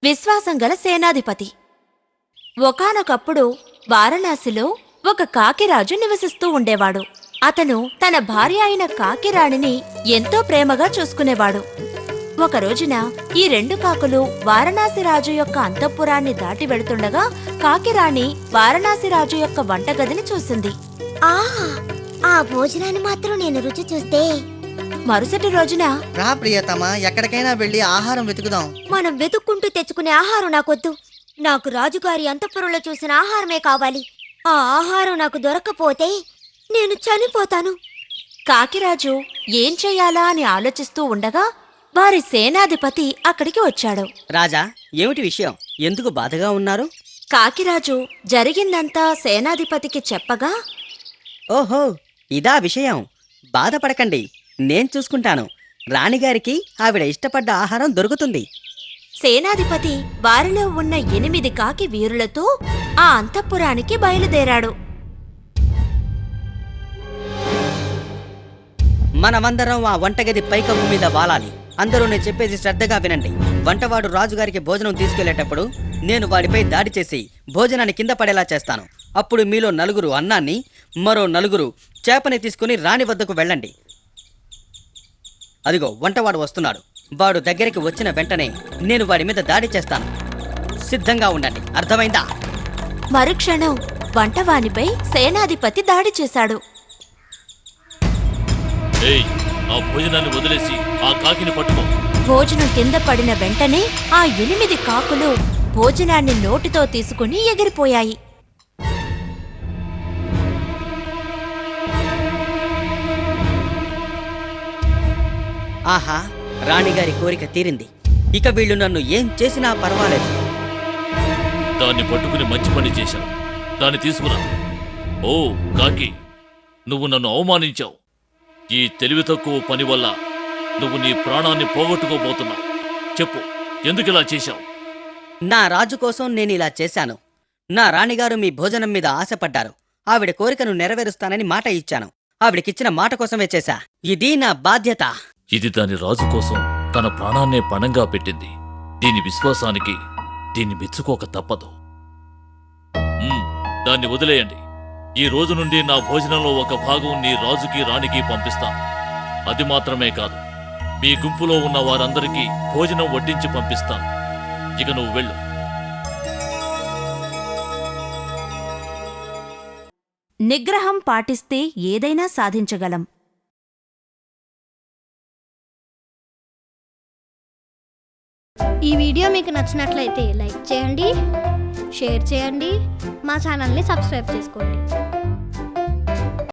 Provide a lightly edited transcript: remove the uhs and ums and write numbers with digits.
విశ్వాసం గల సేనాధిపతి. ఒకానొకప్పుడు వారణాసిలో ఒక కాకిరాజు నివసిస్తూ ఉండేవాడు. అతను తన భార్య అయిన కాకిరాణిని ఎంతో ప్రేమగా చూసుకునేవాడు. ఒక రోజున ఈ రెండు కాకులు వారణాసి రాజు యొక్క అంతఃపురాన్ని దాటి వెళుతుండగా కాకిరాణి వారణాసి రాజు యొక్క వంటగదిని చూసింది. ఆహా, ఆ భోజనాన్ని మాత్రం నేను రుచి చూస్తే. మరుసటి రోజున, రా ప్రియతమా, ఎక్కడికైనా వెళ్ళి ఆహారం వెతుకుదాం. మనం వెతుక్కుంటూ తెచ్చుకునే ఆహారం నాకొద్దు. నాకు రాజుగారి అంతఃపురంలో చూసిన ఆహారమే కావాలి. ఆ ఆహారం నాకు దొరక్కపోతే నేను చనిపోతాను. కాకిరాజు ఏం చెయ్యాలా అని ఆలోచిస్తూ ఉండగా వారి సేనాధిపతి అక్కడికి వచ్చాడు. రాజా, ఏమిటి విషయం? ఎందుకు బాధగా ఉన్నారు? కాకిరాజు జరిగిందంతా సేనాధిపతికి చెప్పగా, ఓహో, ఇదా విషయం. బాధపడకండి, నేను చూసుకుంటాను. రాణిగారికి ఆవిడ ఇష్టపడ్డ ఆహారం దొరుకుతుంది. సేనాధిపతి వారిలో ఉన్న 8 కాకి వీరులతో ఆ అంతఃపురానికి బయలుదేరాడు. మనమందరం ఆ వంటగది పైకప్పు మీద వాలాలి. అందరూ నేను చెప్పేది శ్రద్ధగా వినండి. వంటవాడు రాజుగారికి భోజనం తీసుకెళ్లేటప్పుడు నేను వాడిపై దాడి చేసి భోజనాన్ని కింద పడేలా చేస్తాను. అప్పుడు మీలో 4 అన్నాన్ని, మరో 4 చేపని తీసుకుని రాణి వద్దకు వెళ్ళండి. అదిగో వంటవాడు వస్తున్నాడు. వాడు దగ్గరికి వచ్చిన వెంటనే నేను వాడి మీద దాడి చేస్తాను. సిద్ధంగా ఉండండి, అర్థమైందా? మరుక్షణం వంటవానిపై సేనాధిపతి దాడి చేశాడు. ఆ భోజనాన్ని వదిలేసి ఆ కాకిని పట్టుకో. భోజనం కింద పడిన వెంటనే ఆ 8 కాకులు భోజనాన్ని నోటితో తీసుకుని ఎగిరిపోయాయి. ఆహా, రాణిగారి కోరిక తీరింది. ఇక వీళ్ళు నన్ను ఏం చేసినా పర్వాలేదు. దాన్ని పట్టుకుని మంచి పని చేశావు. దాన్ని తీసుకురా. ఓ కాకి, నువ్వు నన్ను అవమానించావు. ఈ తెలివి తక్కువ పని వల్ల నువ్వు నీ ప్రాణాన్ని పోగొట్టుకోబోతున్నావు. చెప్పు, ఎందుకిలా చేశావు? నా రాజు కోసం నేను ఇలా చేశాను. నా రాణిగారు మీ భోజనం మీద ఆశపడ్డారు. ఆవిడ కోరికను నెరవేరుస్తానని మాట ఇచ్చాను. ఆవిడకిచ్చిన మాట కోసమే చేశా. ఇది నా బాధ్యత. ఇది దాని రాజు కోసం తన ప్రాణాన్నే పణంగా పెట్టింది. దీని విశ్వాసానికి దీన్ని మెచ్చుకోక తప్పదు. దాన్ని వదిలేయండి. ఈ రోజు నుండి నా భోజనంలో ఒక భాగం నీ రాజుకి రాణికి పంపిస్తాను. అది మాత్రమే కాదు, మీ గుంపులో ఉన్న వారందరికీ భోజనం వడ్డించి పంపిస్తాను. ఇక నువ్వు వెళ్ళు. నిగ్రహం పాటిస్తే ఏదైనా సాధించగలం. ఈ వీడియో మీకు నచ్చినట్లయితే లైక్ చేయండి, షేర్ చేయండి, మా ఛానల్ని సబ్స్క్రైబ్ చేసుకోండి.